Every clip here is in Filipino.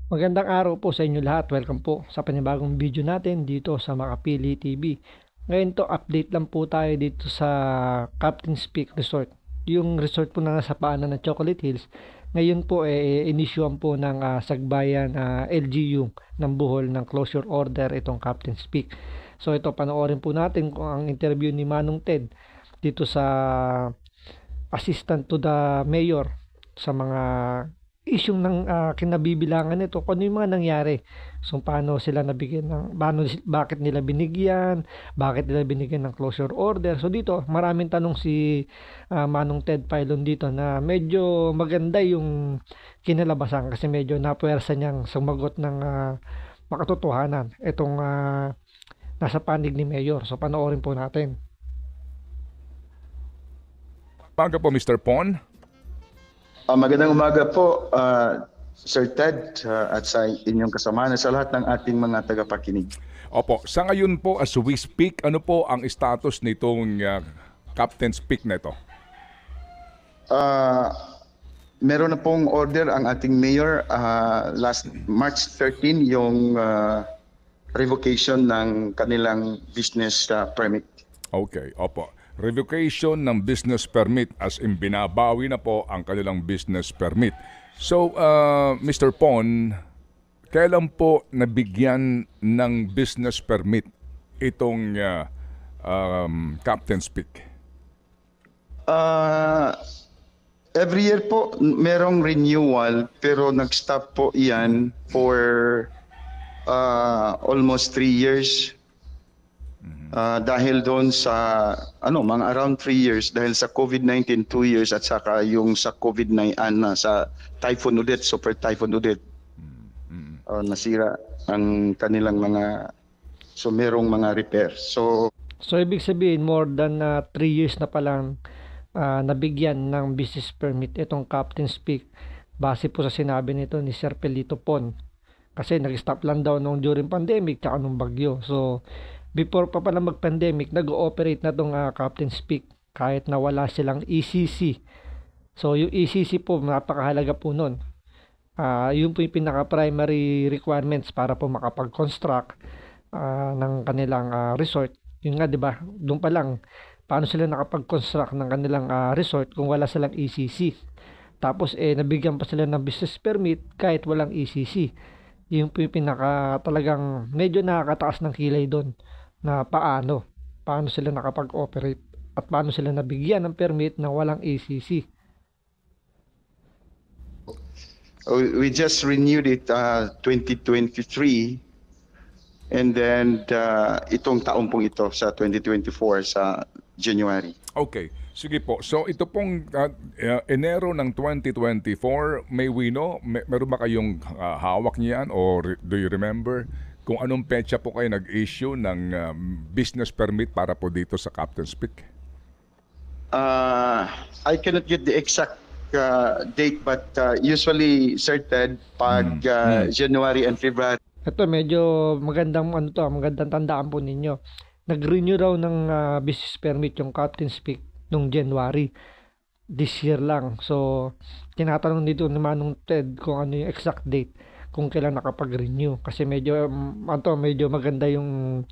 Magandang araw po sa inyo lahat. Welcome po sa panibagong video natin dito sa Makapili TV. Ngayon to update lang po tayo dito sa Captain's Peak Resort. Yung resort po na nasa paanan ng Chocolate Hills. Ngayon po inisyuan po ng Sagbayan LGU ng Bohol ng closure order itong Captain's Peak. So ito panoorin po natin kung ang interview ni Manong Ted dito sa assistant to the mayor sa mga isyung ng kinabibilangan nito kung ano yung mga nangyari. So paano sila nabigyan ng bakit nila binigyan, bakit nila binigyan ng closure order. So dito maraming tanong si Manong Ted Filon dito na medyo maganda yung kinalabasan kasi medyo napuwersa niyang sumagot ng makatotohanan itong nasa panig ni Mayor. So panoorin po natin. Umaga po, Mr. Pon. Magandang umaga po, Sir Ted, at sa inyong kasama na sa lahat ng ating mga tagapakinig. Opo, sa ngayon po as we speak, ano po ang status nitong Captain's Peak na ito? Meron na pong order ang ating mayor last March 13 yung revocation ng kanilang business permit. Okay, opo. Revocation ng business permit as in binabawi na po ang kanilang business permit. So, Mr. Pon, kailan po nabigyan ng business permit itong Captain's Peak? Every year po merong renewal pero nag-stop po iyan for almost 3 years. Dahil doon sa mga around 3 years dahil sa COVID-19 2 years at saka yung sa COVID-19 sa Typhoon Odette, Super Typhoon Odette. Nasira ang kanilang merong mga repair. So ibig sabihin more than 3 years na palang nabigyan ng business permit itong Captain's Peak base po sa sinabi nito ni Sir Pelito Pon. Kasi nag-stop lang daw nung during pandemic tsaka nung bagyo. So before pa pala mag-pandemic, nag-ooperate na itong Captain's Peak kahit na wala silang ECC. So yung ECC po, napakahalaga po nun. Yun po yung pinaka-primary requirements para po makapag-construct ng kanilang resort. Yun nga, di ba? Doon pa lang, paano sila nakapag-construct ng kanilang resort kung wala silang ECC. Tapos nabigyan pa sila ng business permit kahit walang ECC. Yun po yung pinaka talagang medyo nakakataas ng kilay doon na paano sila nakapag-operate at paano sila nabigyan ng permit na walang ECC. we just renewed it 2023 and then itong taon pong ito sa 2024 sa January. Okay, sige po. So ito pong Enero ng 2024, may we know, meron ba kayong hawak niyan or do you remember kung anong petsa po kayo nag-issue ng business permit para po dito sa Captain's Peak? I cannot get the exact date but usually certain pag January and February. Ito medyo magandang magandang tandaan po ninyo. Nag-renew raw ng business permit yung Captain's Peak nung January this year lang. So tinatanong dito ni Manong Ted kung ano yung exact date kung kailan nakapag-renew kasi medyo medyo maganda yung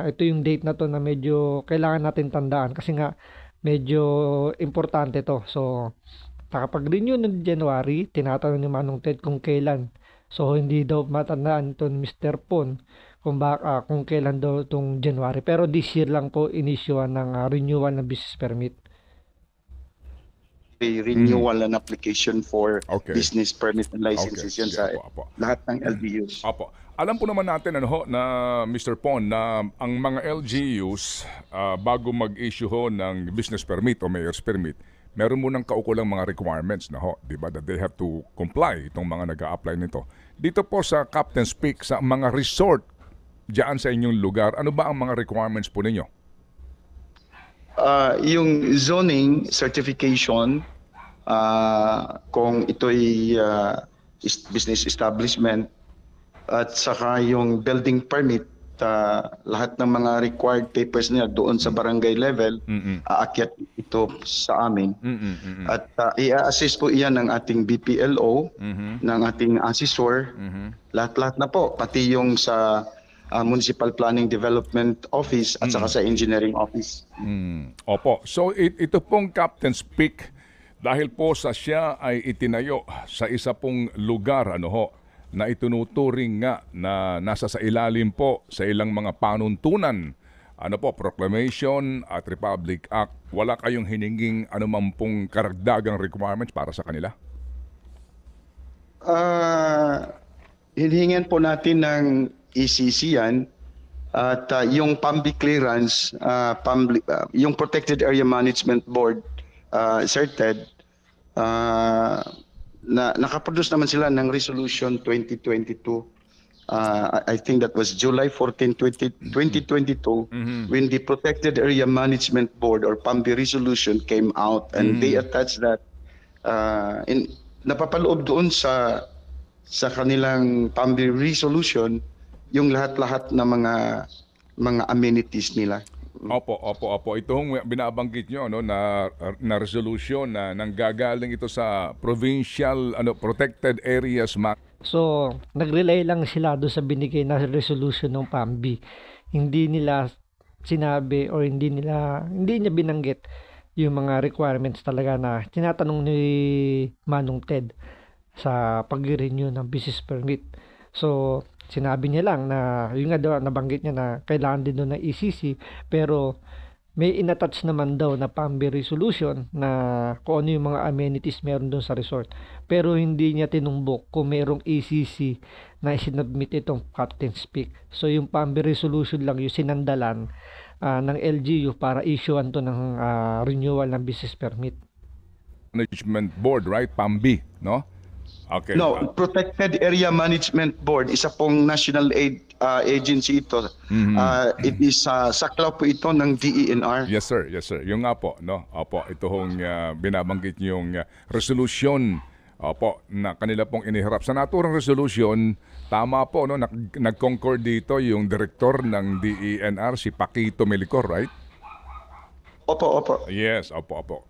ito yung date na to na medyo kailangan natin tandaan kasi nga medyo importante to. So nakapag-renew ng January, tinatanong ni Manong Ted kung kailan. So hindi daw matandaan ito ni Mr. Pon kung kailan daw itong January. Pero this year lang po inisyuan ng renewal ng business permit. Renewal and application for business permit and licenses yan sa lahat ng LGUs. Apo. Alam po naman natin na Mr. Pon na ang mga LGUs bago mag-issue ng business permit o mayor's permit, meron mo ng kaukulang mga requirements di ba, that they have to comply itong mga nag-a-apply nito. Dito po sa Captain's Peak, sa mga resort diyan sa inyong lugar, ano ba ang mga requirements po ninyo? Yung zoning certification, kung ito'y business establishment, at saka yung building permit lahat ng mga required papers niya doon sa barangay level, aakyat ito sa amin. At i-assist po iyan ng ating BPLO, ng ating assessor, lahat-lahat na po, pati yung sa Municipal Planning Development Office at saka sa Engineering Office. Opo. So ito pong Captain's Peak, dahil po sa siya ay itinayo sa isa pong lugar na itunuturing nga na nasa sa ilalim po sa ilang mga panuntunan, proclamation at Republic Act, wala kayong hininging anumang pong karagdagang requirements para sa kanila? Hinihingan po natin ng ECC yan at yung PAMBI clearance, yung Protected Area Management Board, CERTED, na nakaproduce naman sila ng Resolution 2022. I think that was July 14, 2022, when the Protected Area Management Board or PAMBI resolution came out, and they attached that napapaloob doon sa kanilang PAMBI resolution yung lahat-lahat na mga amenities nila. Opo. Ito hong binabanggit nyo na resolution na nanggagaling ito sa Provincial Protected Areas Map. So, nag-rely lang sila doon sa binigay na resolution ng PAMBI. Hindi nila sinabi o hindi niya binanggit yung mga requirements talaga na tinatanong ni Manong Ted sa pag-renew ng business permit. So, sinabi niya lang na, yung nga daw, nabanggit niya na kailangan din doon ng ECC, pero may inattach naman daw na PAMBI resolution na kung ano yung mga amenities meron doon sa resort. Pero hindi niya tinumbok kung mayroong ECC na isinubmit itong Captain's Peak. So yung PAMBI resolution lang yung sinandalan ng LGU para issuean to ng renewal ng business permit. Management Board, right? PAMBI, no? Okay. No, Protected Area Management Board, isa pong national aid agency ito. It is saklaw po ito ng DENR. Yes sir. Yung nga po, Opo, ito hong binabanggit yung resolution na kanila pong iniharap. Sa naturang resolution, tama po nag-concord dito yung director ng DENR, si Paquito Melicor, right? Opo. Yes, opo.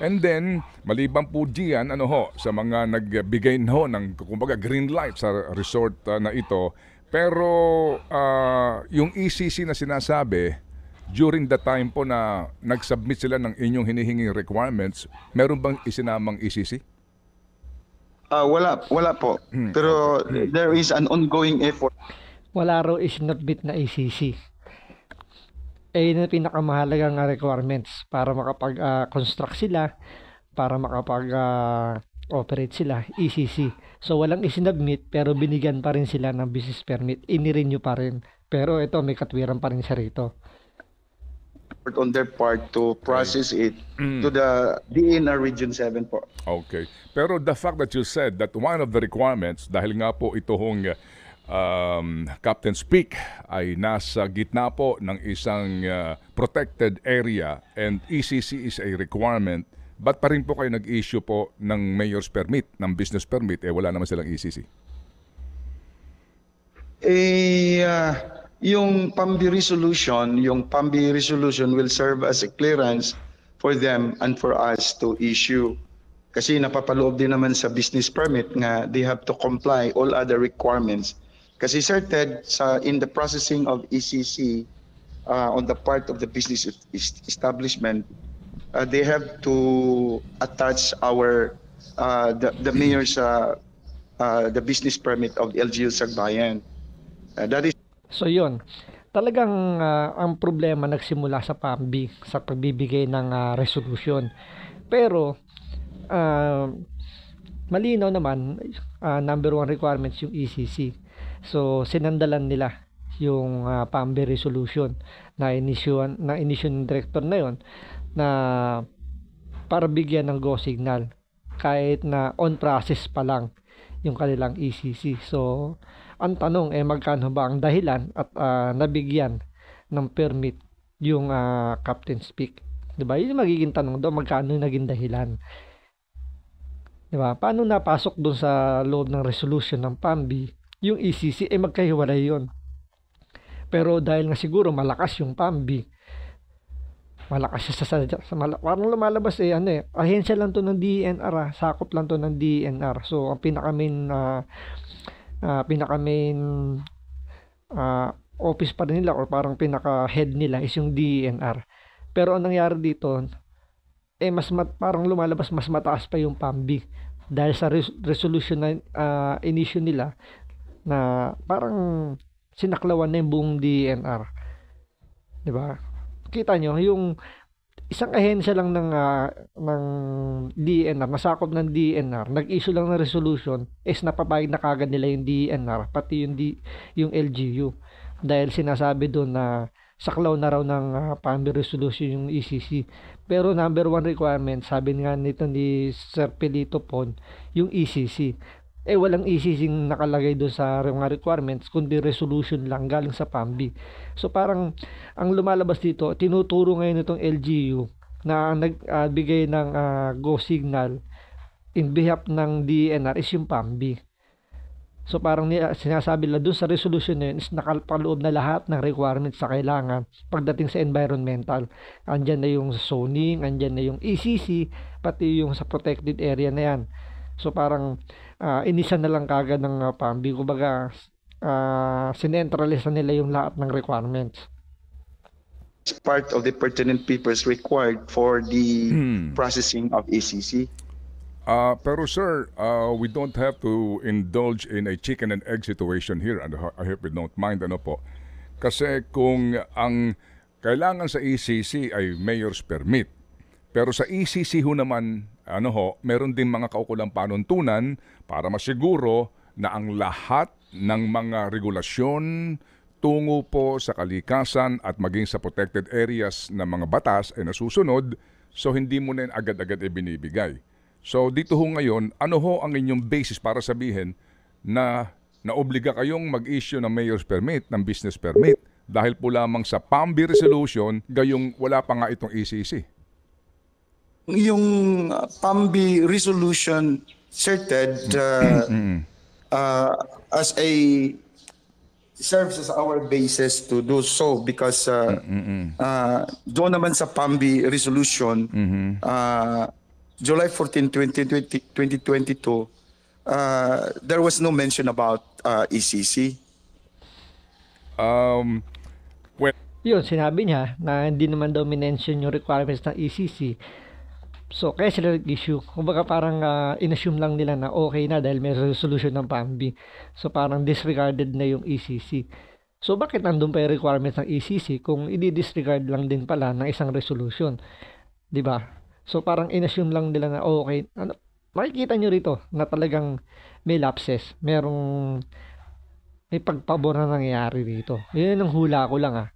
And then, maliban po diyan, sa mga nagbigay ng kumbaga green light sa resort na ito, pero yung ECC na sinasabi, during the time po na nag-submit sila ng inyong hinihinging requirements, meron bang isinamang ECC? Wala po. Pero there is an ongoing effort. Wala raw isinabit na ECC. Yun ang pinakamahalagang requirements para makapag-construct sila, para makapag-operate sila, ECC. So walang isinabmit pero binigyan pa rin sila ng business permit, ini-renew pa rin. Pero ito may katwiran pa rin siya rito. On their part to process it to the DENR Region 7 po. Okay. Pero the fact that you said that one of the requirements, dahil nga po ito hong Captain's Peak ay nasa gitna po ng isang protected area and ECC is a requirement, ba't pa rin po kayo nag-issue po ng mayor's permit, ng business permit, wala naman silang ECC? Yung PAMBI resolution will serve as a clearance for them and for us to issue. Kasi napapaloob din naman sa business permit nga they have to comply all other requirements. Kasi certain in the processing of ECC on the part of the business establishment, they have to attach the mayor's the business permit of LGU Sagbayan. That is. So yun, talagang ang problema nagsimula sa PAMBI sa pagbibigay ng resolution. Pero malinaw naman, number one requirements yung ECC. So sinandalan nila yung PAMBI resolution na inisyu ng director na yon na para bigyan ng go signal kahit na on process pa lang yung kanilang ECC. So ang tanong magkano ba ang dahilan at nabigyan ng permit yung Captain's Peak? 'Di ba? Yun yung magiging tanong doon, magkano yung naging dahilan. 'Di ba? Paano napasok doon sa loob ng resolution ng PAMBI yung ECC magkahiwalay 'yon. Pero dahil nga siguro malakas yung PAMBI, malakas siya parang lumalabas ahensya lang to ng DENR, sakop lang to ng DENR. So ang pinaka-main office pa rin nila or parang pinaka-head nila is yung DENR. Pero ang nangyari dito, parang lumalabas mas mataas pa yung PAMBI dahil sa resolution na inisyu nila na parang sinaklawan na yung buong DENR. Diba? Kita nyo, yung isang ahensya lang ng DENR, nasakop ng DENR, nag-issue lang ng resolution, is napapayag na kagad nila yung DENR, pati yung LGU. Dahil sinasabi doon na saklaw na raw ng PAMBI resolution yung ECC. Pero number 1 requirement, sabi nga nito ni Sir Pelito Pon, yung ECC. Walang ECC nakalagay doon sa mga requirements, kundi resolution lang galing sa PAMBI. So parang ang lumalabas dito, tinuturo ngayon itong LGU na nagbigay ng go signal in behalf ng DENR is yung PAMBI. So parang sinasabi lang doon sa resolution na yun is nakaloob na lahat ng requirements na kailangan pagdating sa environmental. Andyan na yung zoning, andyan na yung ECC, pati yung sa protected area na yan. So parang inisa na lang kagad ng PAMBI. Kumbaga sinentralize nila yung lahat ng requirements. Part of the pertinent papers required for the processing of ECC. Pero sir, we don't have to indulge in a chicken and egg situation here, and I hope you don't mind, ano po. Kasi kung ang kailangan sa ECC ay mayor's permit, pero sa ECC ho naman, meron din mga kaukulang panuntunan para masiguro na ang lahat ng mga regulasyon tungo po sa kalikasan at maging sa protected areas ng mga batas ay nasusunod, so hindi mo na agad-agad ibinibigay. So dito ho ngayon, ano ho ang inyong basis para sabihin na naobliga kayong mag-issue ng mayor's permit, ng business permit, dahil po lamang sa PAMBI resolution, gayong wala pa nga itong ECC? Yung PAMBI resolution certed as a serves as our basis to do so because doon naman sa PAMBI resolution July 14, 2022 there was no mention about ECC. Yun, sinabi niya na hindi naman daw minention yung requirements ng ECC. So, kaya sila nag-issue. Kumbaga parang inassume lang nila na okay na dahil may resolution ng PAMBI. So, parang disregarded na yung ECC. So, bakit nandun pa yung requirements ng ECC kung i-disregard lang din pala ng isang resolution? Diba? So, parang inassume lang nila na okay. Makikita nyo rito na talagang may lapses. May pagpabor na nangyayari dito. Yun ang hula ko lang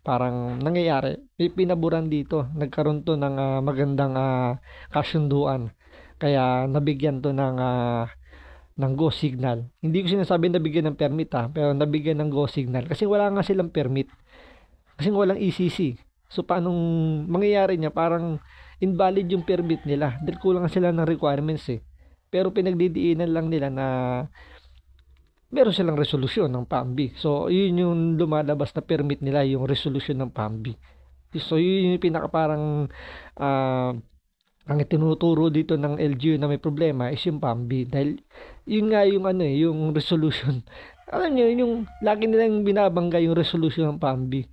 Parang nangyayari, may pinaburan dito, nagkaroon to ng magandang kasunduan. Kaya nabigyan to ng go signal. Hindi ko sinasabi nabigyan ng permit pero nabigyan ng go signal kasi wala nga silang permit. Kasi walang ECC. So paano mangyayari niya? Parang invalid yung permit nila dahil kulang sila ng requirements Pero pinagdidiinan lang nila na meron silang resolusyon ng PAMBI. So, yun yung lumalabas na permit nila, yung resolution ng PAMBI. So, yun yung pinaka parang ang itinuturo dito ng LGU na may problema is yung PAMBI. Dahil yun nga yung yung resolution. Alam nyo, yung lagi nilang binabangga yung resolution ng PAMBI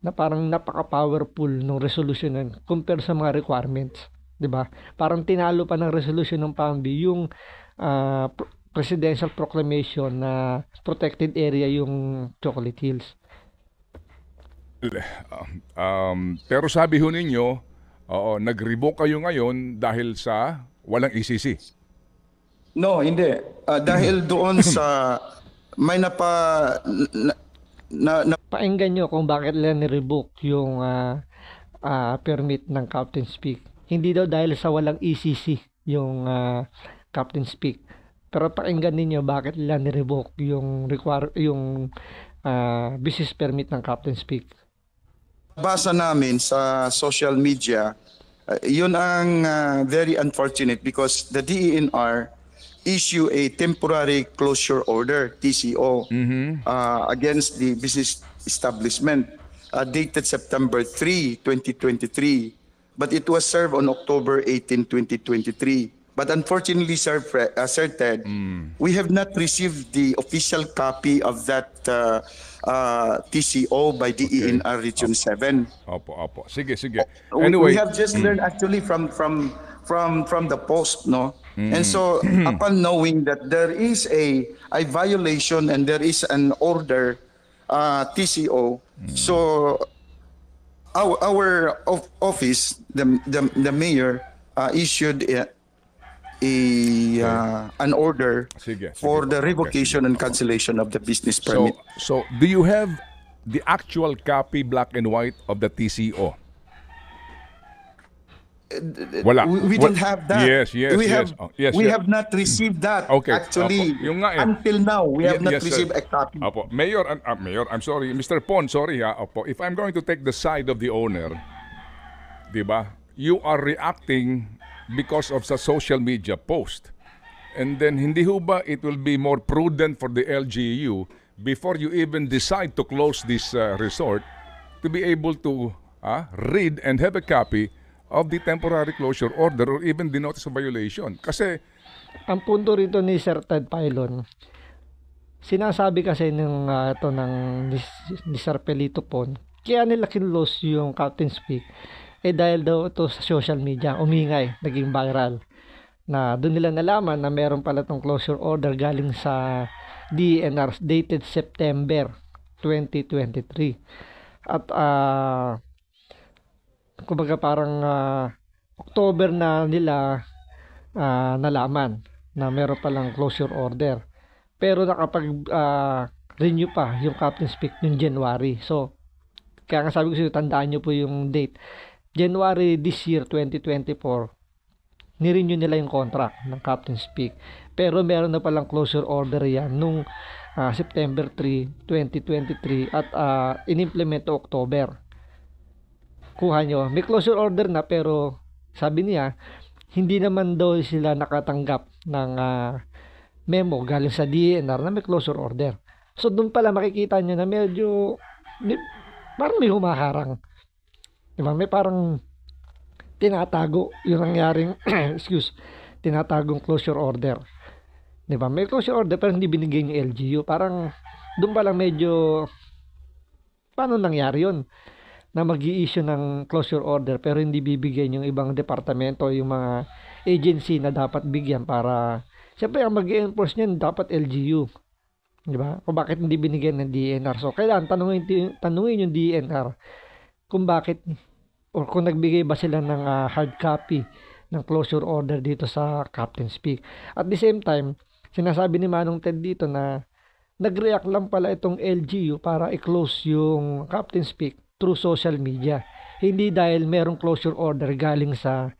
na parang napaka-powerful ng resolution na compare sa mga requirements. 'Di ba? Parang tinalo pa ng resolution ng PAMBI yung presidential proclamation na protected area yung Chocolate Hills. Pero sabi ho ninyo, nag-revoke kayo ngayon dahil sa walang ECC. No, hindi. Dahil doon sa may Painggan nyo kung bakit nila ni-revoke yung permit ng Captain's Peak. Hindi daw dahil sa walang ECC yung Captain's Peak. Pero pakinggan ninyo bakit nila ni-revoke yung business permit ng Captain's Peak. Basa namin sa social media, yun ang very unfortunate because the DENR issue a temporary closure order, TCO, against the business establishment dated September 3, 2023. But it was served on October 18, 2023. But unfortunately, Sir Ted, we have not received the official copy of that TCO by DENR Region 7. Opo. Sige. We Anyway, have just learned actually from the post, no? And so upon knowing that there is a violation and there is an order TCO, so our office, the mayor issued an order for the revocation and cancellation of the business permit. So do you have the actual copy, black and white, of the TCO? Wala. We don't have that. Yes. We Yes. have not received that. Okay. Actually, Opo. Yung nga eh. until now, we have not Yes, sir. received a copy. Opo. Mayor, I'm sorry. Mr. Pon, sorry ha. Opo. If I'm going to take the side of the owner, di ba? You are reacting because of the social media post. And then hindi ho ba it will be more prudent for the LGU before you even decide to close this resort to be able to read and have a copy of the temporary closure order or even the notice of violation? Kasi Ang punto rito ni Sir Ted Pailon, sinasabi kasi ng ni Sir Pelito Pon, kaya nila kinlose yung Captain Speak dahil daw ito sa social media, umingay, naging viral. Na doon nila nalaman na meron pala tong closure order galing sa DENR dated September 2023. At kumbaga parang October na nila nalaman na meron palang closure order. Pero nakapag-renew pa yung Captain Speak noong January. So, kaya nga sabi ko sa'yo, tandaan nyo po yung date. January this year, 2024, nirenew nila yung contract ng Captain Speak. Pero meron na palang closure order yan nung September 3, 2023 at in-implement October. Kuha nyo. May closure order na pero sabi niya, hindi naman daw sila nakatanggap ng memo galing sa DENR na may closure order. So doon pala makikita nyo na medyo parang may humaharang. Diba? May parang tinatago yung nangyaring tinatagong closure order. Diba? May closure order pero hindi binigay yung LGU. Parang doon pa lang medyo paano nangyari yun? Na mag-i-issue ng closure order pero hindi bibigyan yung ibang departamento, yung mga agency na dapat bigyan para siyempre ang mag-i-enforce niyan dapat LGU. Diba? Kung bakit hindi binigyan ng DENR. So kailangan tanungin yung DENR kung bakit or kung nagbigay ba sila ng hard copy ng closure order dito sa Captain Speak. At the same time, sinasabi ni Manong Ted dito na nag-react lang pala itong LGU para i-close yung Captain Speak through social media. Hindi dahil merong closure order galing sa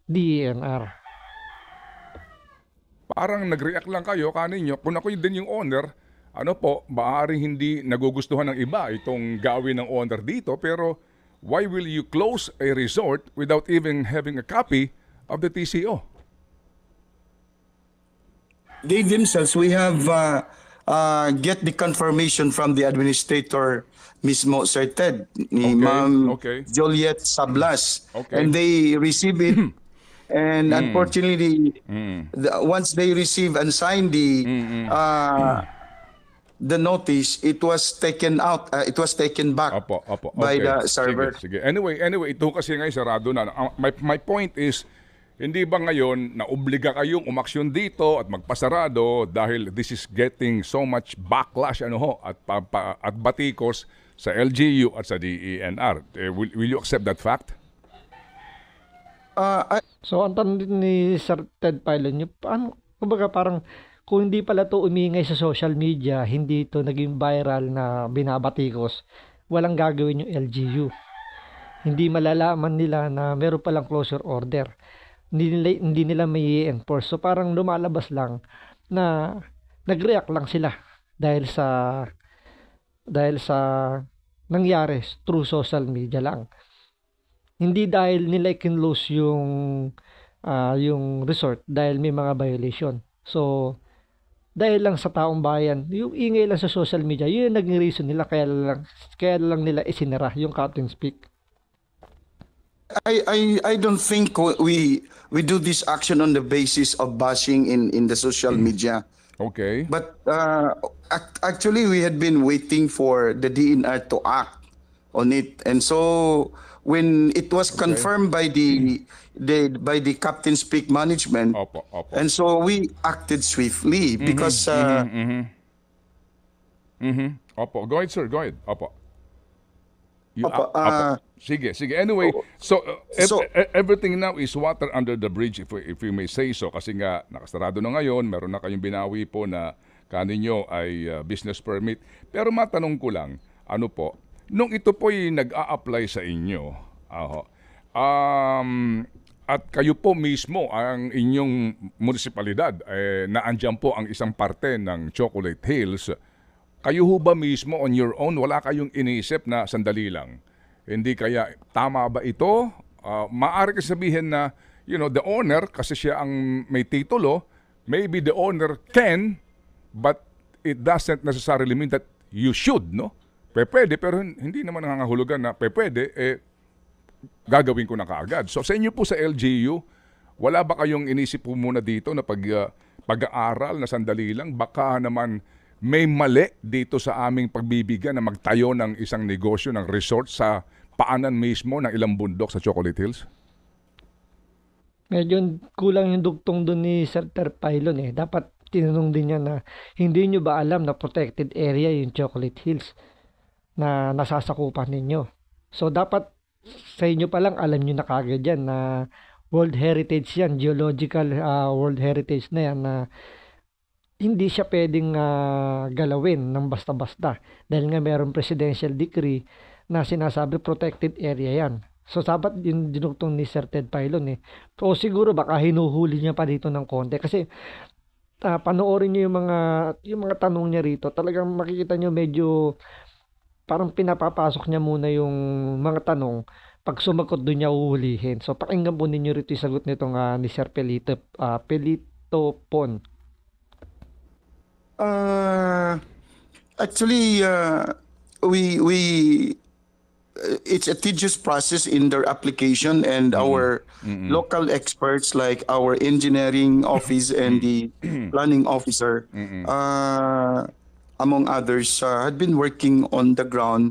DENR. parang nag-react lang kayo kaninyo. Kung ako din yung owner, maaaring hindi nagugustuhan ng iba itong gawin ng owner dito, pero why will you close a resort without even having a copy of the TCO? They themselves, we have get the confirmation from the administrator mismo, Sir Ted, ni Ma'am Juliet Sablas. And they receive it. And unfortunately, once they receive and sign the notice, it was taken out. It was taken back by the server. Sige. Anyway, ito kasi ngayon sarado na. My point is, hindi ba ngayon na obliga kayong umaksyon dito at magpasarado dahil this is getting so much backlash at batikos sa LGU at sa DENR? Will you accept that fact? So ang tanong ni Sir Ted Pailon, kumbaga parang kung hindi pala to umingay sa social media, hindi to naging viral na binabatikos, walang gagawin yung LGU. Hindi malalaman nila na meron palang closure order. Hindi nila may enforce. So parang lumalabas lang na nag-react lang sila dahil sa nangyari through social media lang. Hindi dahil nila i-close yung resort dahil may mga violation. So, dahil lang sa taong bayan, yung ingay lang sa social media, yun yung naging reason nila kaya lang nila isinara yung Captain's Peak. I don't think we do this action on the basis of bashing in the social media. Okay. But actually, we had been waiting for the DNR to act on it, and so when it was confirmed by the Captain's Peak management, Opo. and so we acted swiftly because Opo. Go ahead, sir. Go ahead. Opo. Opo, Opo. Sige. Anyway, so, so- everything now is water under the bridge, if we may say so. Kasi nga, nakasarado na ngayon, meron na kayong binawi po na kaninyo ay business permit. Pero matanong ko lang, ano po, nung ito po'y nag-a-apply sa inyo, at kayo po mismo, ang inyong munisipalidad, naandyan po ang isang parte ng Chocolate Hills, kayo ho ba mismo on your own, wala kayong iniisip na sandali lang? Hindi kaya, tama ba ito? Maaari kasi sabihin na, the owner, kasi siya ang may titulo, maybe the owner can, but it doesn't necessarily mean that you should, no? Pwede, pero hindi naman nangangahulugan na pwede, gagawin ko na kaagad. So sa inyo po sa LGU, wala ba kayong inisip po muna dito na pag-aaral na sandali lang? Baka naman may mali dito sa aming pagbibigyan na magtayo ng isang negosyo, ng resort sa paanan mismo ng ilang bundok sa Chocolate Hills? Medyo kulang yung dugtong doon ni Sir Terpylon eh. Dapat tinanong din niya na hindi nyo ba alam na protected area yung Chocolate Hills na nasasakupan ninyo. So dapat sa inyo pa lang alam nyo na kagad yan na World Heritage yan, geological World Heritage na yan na hindi siya pwedeng galawin ng basta-basta dahil nga mayroong presidential decree na sinasabi protected area yan. So dapat yung dinugtong ni Sir Ted Pylon eh. O siguro baka hinuhuli niya pa dito ng konti kasi panoorin niyo yung mga tanong niya rito. Talagang makikita niyo medyo parang pinapapasok niya muna yung mga tanong. Pag sumagot doon niya uhulihin. So pakinggan po ninyo rito yung sagot nitong ni Sir Pelito Pon. Actually, we it's a tedious process in their application, and our local experts like our engineering office and the planning officer, among others, had been working on the ground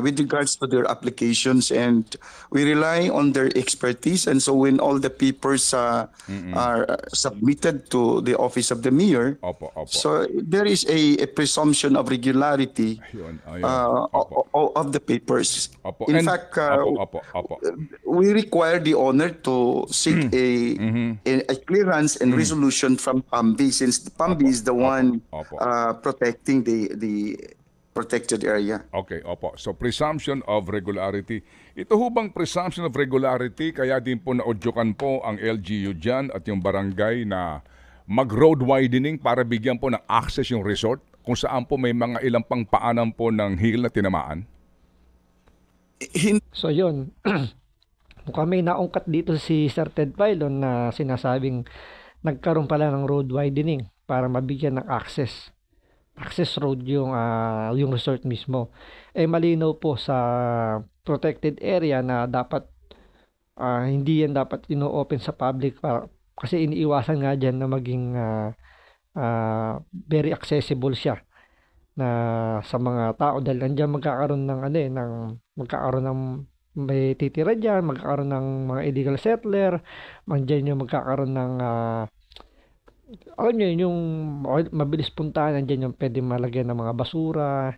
with regards to their applications, and we rely on their expertise. And so when all the papers are submitted to the office of the mayor, so there is a presumption of regularity of the papers. In fact, we require the owner to seek a clearance and resolution from PAMBI, since PAMBI is the one protecting the protected area. Okay, opo. So presumption of regularity. Ito ho bang presumption of regularity kaya din po naudyokan po ang LGU dyan at yung barangay na mag-road widening para bigyan po ng access yung resort kung saan po may mga ilang pang paanan po ng hill na tinamaan? So yun, mukhang may naungkat dito si Sir Ted Pylon na sinasabing nagkaroon pala ng road widening para mabigyan ng access road yung resort mismo. Malinaw po sa protected area na dapat hindi yan dapat ino-open sa public kasi iniiwasan nga dyan na maging very accessible siya na sa mga tao dahil nandiyan magkakaroon ng may titira dyan, magkakaroon ng mga illegal settler, nandiyan yung magkakaroon ng alam nyo yung mabilis puntahan, nandiyan yung pwede malagyan ng mga basura,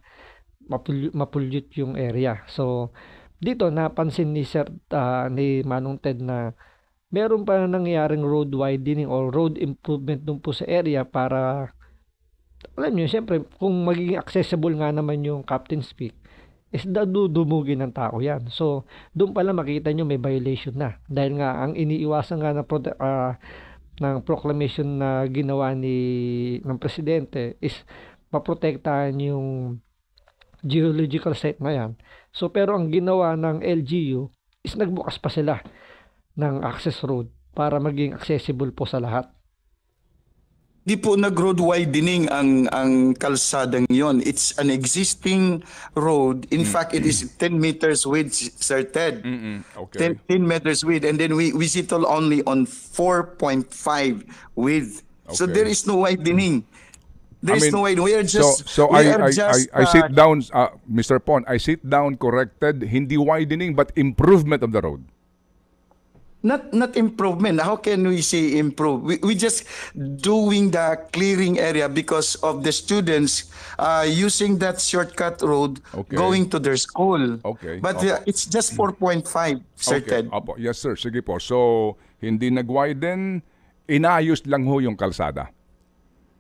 mapollute yung area. So dito napansin ni Manong Ted na meron pa nangyaring road widening or road improvement dun po sa area para alam nyo, siyempre kung magiging accessible nga naman yung Captain's Peak is dudumugin ng tao yan. So doon pala makita nyo may violation na dahil nga ang iniiwasan nga ng proclamation na ginawa ng presidente is maprotektahan yung geological site na yan. So pero ang ginawa ng LGU is nagbukas pa sila ng access road para maging accessible po sa lahat. Di po nag-road widening ang kalsadang yon. It's an existing road. In fact, it is 10 meters width, Sir Ted. Okay. 10 meters width. And then we settle only on 4.5 width. So Okay. there is no widening. There is no widening. We are just... So we I are just, sit down, Mr. Pon, I sit down corrected, hindi widening but improvement of the road. Not improvement. How can we say improve? We just doing the clearing area because of the students using that shortcut road Okay. going to their school. Okay. But Opo. it's just 4.5, Sir Okay. Ted. Opo. Yes, sir. Sige po. So, hindi nag-widen, inayos lang ho yung kalsada.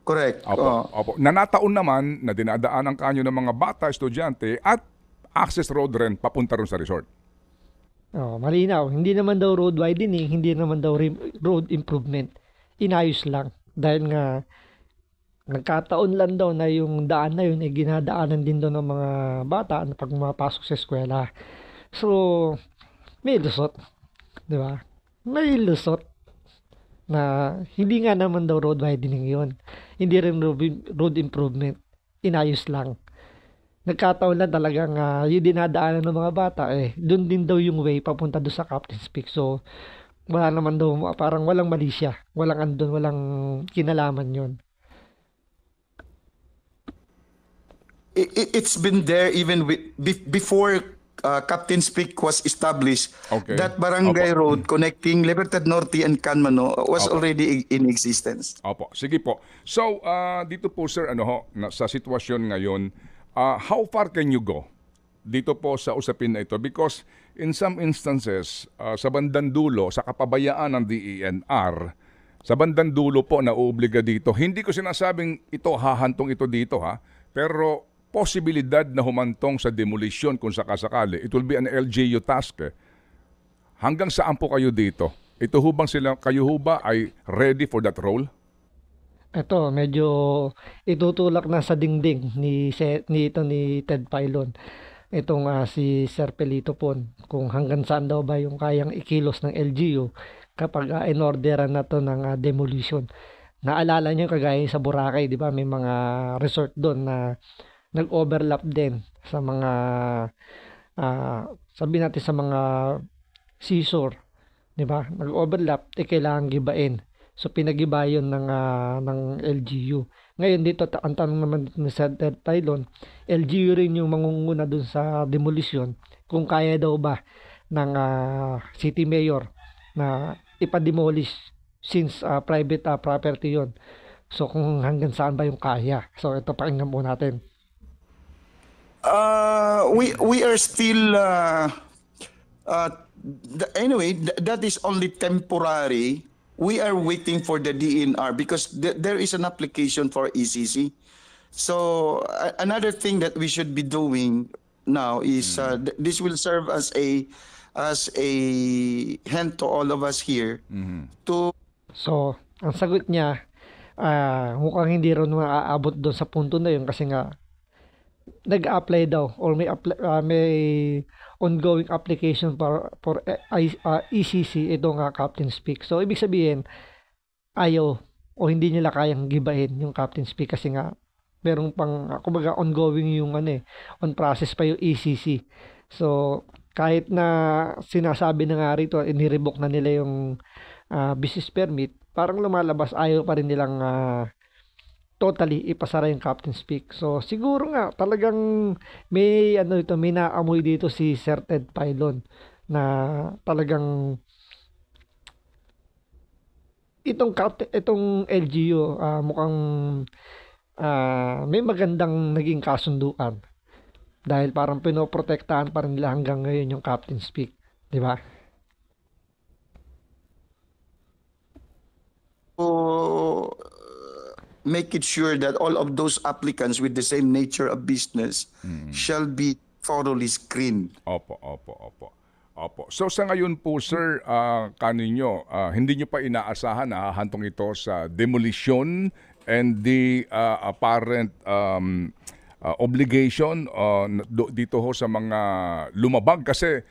Correct. Opo. Opo. Nanataon naman na dinadaan ang kanyo ng mga bata, estudyante, at access road rin papunta rin sa resort. Malinaw. Hindi naman daw road widening, hindi naman daw road improvement. Inayos lang. Dahil nga, nagkataon lang daw na yung daan na yun ay ginadaanan din daw ng mga bata na pag mapasok sa eskwela. So, may lusot. Di ba? May lusot na hindi nga naman daw road widening yun. Hindi rin road improvement. Inayos lang. Nagkataon lang talagang yung dinadaanan ng mga bata, doon din daw yung way papunta doon sa Captain's Peak. So, wala naman daw, parang walang mali siya. Walang andun, walang kinalaman yun. It's been there even before Captain's Peak was established. Okay. That barangay road connecting Libertad Norte and Canmano was Opo. already in existence. Opo. Sige po. So, dito po, sir, sa sitwasyon ngayon, how far can you go dito po sa usapin na ito? Because in some instances, sa bandang dulo, sa kapabayaan ng DENR, sa bandang dulo po na uobliga dito, hindi ko sinasabing ito, hahantong ito dito ha, pero posibilidad na humantong sa demolition kung sakasakali. It will be an LGU task. Hanggang saan po kayo dito? Ito hubang kayo huba ay ready for that role? Ito, medyo itutulak na sa dingding ni Ted Filon. Itong si Sir Pelito Pon, kung hanggang saan daw ba yung kayang ikilos ng LGU kapag inorderan na to ng demolition. Naalala nyo kagaya sa Boracay, di ba? May mga resort doon na nag-overlap din sa mga sabi natin sa mga seashore, di ba? Nag-overlap, kailangan gibain. So pinagiba yun ng LGU. Ngayon dito, ang tanong naman ni Sir Ted Filon, LGU rin yung mangunguna dun sa demolition kung kaya daw ba ng city mayor na ipa-demolish since private property yon. So kung hanggang saan ba yung kaya. So ito, pakinggan po natin. We are still anyway, that is only temporary. We are waiting for the DNR because there is an application for ECC. So another thing that we should be doing now is this will serve as a hint to all of us here to... So, ang sagot niya, mukhang hindi rin maaabot doon sa punto na yun kasi nga nag-apply daw or may ongoing application for ECC itong Captain's Peak. So ibig sabihin ayaw o hindi nila kayang gibahin yung Captain's Peak kasi nga merong pang kumbaga ongoing yung on process pa yung ECC. So kahit na sinasabi na nga rito inirevoke na nila yung business permit, parang lumalabas ayaw pa rin nilang totally ipasara yung Captain's Peak. So siguro nga talagang may may naamoy dito si Sir Ted Filon na talagang itong LGU mukhang may magandang naging kasunduan dahil parang pinoprotektahan pa rin nila hanggang ngayon yung Captain's Peak, di ba? Make it sure that all of those applicants with the same nature of business shall be thoroughly screened. Opo. So sa ngayon po, sir, kaninyo, hindi nyo pa inaasahan na hahantong ito sa demolition and the apparent obligation dito ho sa mga lumabag kasi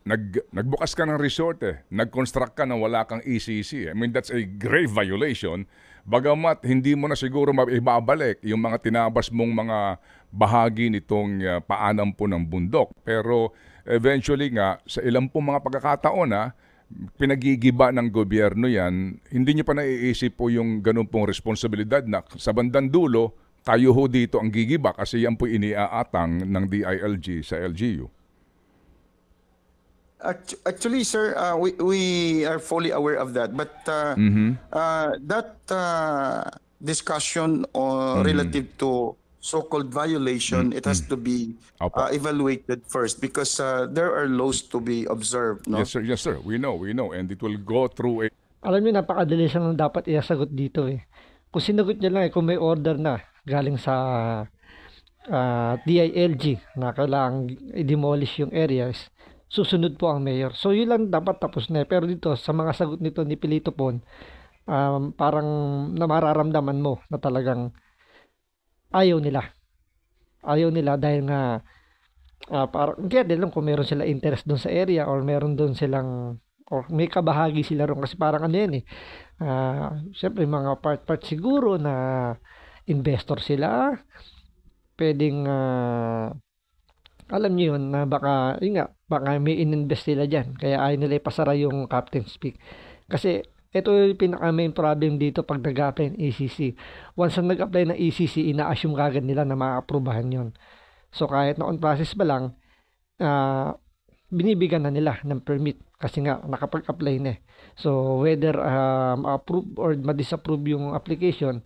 nagbukas ka ng resort nag-construct ka na wala kang ECC. I mean, that's a grave violation. Bagamat hindi mo na siguro maibabalik yung mga tinabas mong mga bahagi nitong paanan po ng bundok. Pero eventually nga, sa ilang po mga pagkakataon pinagigiba ng gobyerno yan, hindi nyo pa naiisip po yung ganun pong responsibilidad na sa bandang dulo, tayo ho dito ang gigiba kasi yan po iniaatang ng DILG sa LGU. Actually, sir, we are fully aware of that. But that discussion relative to so-called violation, it has to be evaluated first because there are laws to be observed. No? Yes, sir. We know. And it will go through a... Alam niyo, napakadali lang dapat iasagot dito eh. Kung sinagot niya lang kung may order na galing sa DILG na kailangang i-demolish yung areas, susunod po ang mayor. So yun lang dapat tapos na. Pero dito, sa mga sagot nito ni Pilito Pon, parang namararamdaman mo na talagang ayaw nila. Ayaw nila dahil nga parang kaya din lang kung meron sila interest doon sa area or meron doon silang or may kabahagi sila ron kasi parang ano yan eh. Siyempre mga part siguro na investor sila. Pwedeng alam niyo yun na baka may ininvest sila dyan. Kaya ayaw nila ipasara yung Captain's Peak. Kasi ito yung pinaka main problem dito pag nag-apply ng ECC. Once na nag-apply ng ECC, ina-assume kagad nila na ma-approbahan yun. So kahit na on process ba lang, binibigyan na nila ng permit kasi nga nakapag-apply na eh. So whether ma-approve or ma-disapprove yung application,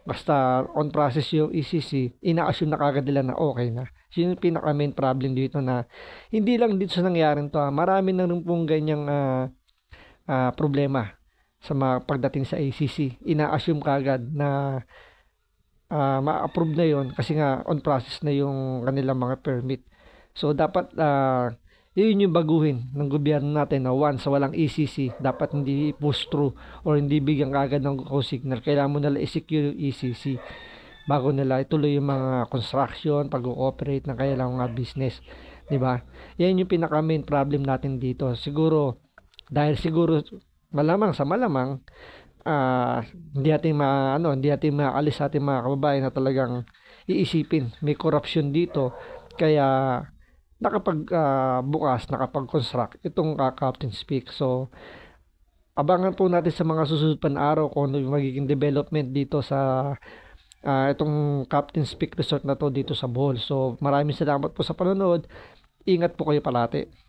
basta on process yung ECC, ina-assume na kagad nila na okay na. So yun yung pinaka main problem dito na hindi lang dito sa nangyaring to. Marami na rin pong ganyang problema sa mga pagdating sa ACC. Ina-assume kagad na ma-approve na yon kasi nga on process na yung kanilang mga permit. So dapat yun yung baguhin ng gobyerno natin na once sa walang ECC, dapat hindi push through or hindi bigyan kagad ng go signal. Kailangan mo nila i-secure yung ECC bago nila ituloy yung mga construction, pag-ooperate ng kailangang mga business. Diba? Yan yung pinaka main problem natin dito. Siguro, dahil siguro malamang hindi natin maalis sa ating mga kababayan na talagang iisipin may corruption dito kaya nakapag-construct itong Captain's Peak. So abangan po natin sa mga susunod pa na araw kung ano yung magiging development dito sa itong Captain's Peak Resort na to dito sa Bohol. So maraming salamat po sa panonood. Ingat po kayo palati.